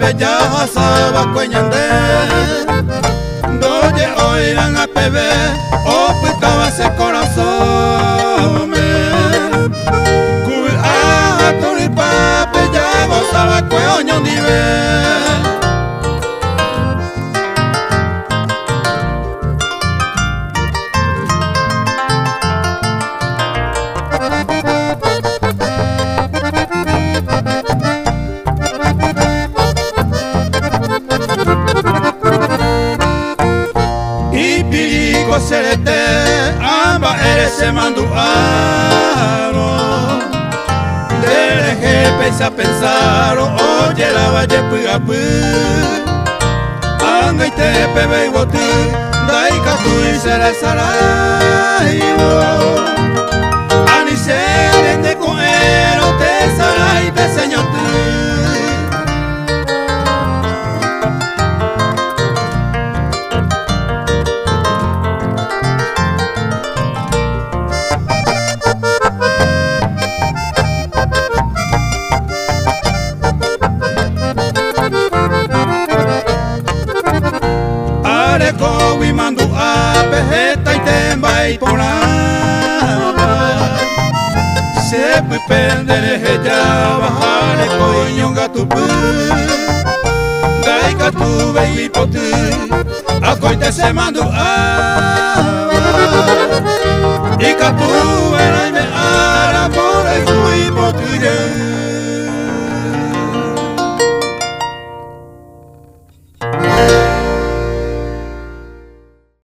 peja hasaba kwenyande doye oiran a pebe o picaba ese corazón me cubi a turipa peja gozaba kweño dive serete amba eres se manduaro dereje pensa pensar oye la valle pugapu anga ite pebe iguotu dai katu y será saraibo ani se de coero te sarai te señotu y mando a pejeta y temba y poraba se puede perder ya bajar el coño gato gai gato baby potu a coite se mando a y gato era me ara por el cuipo tuyo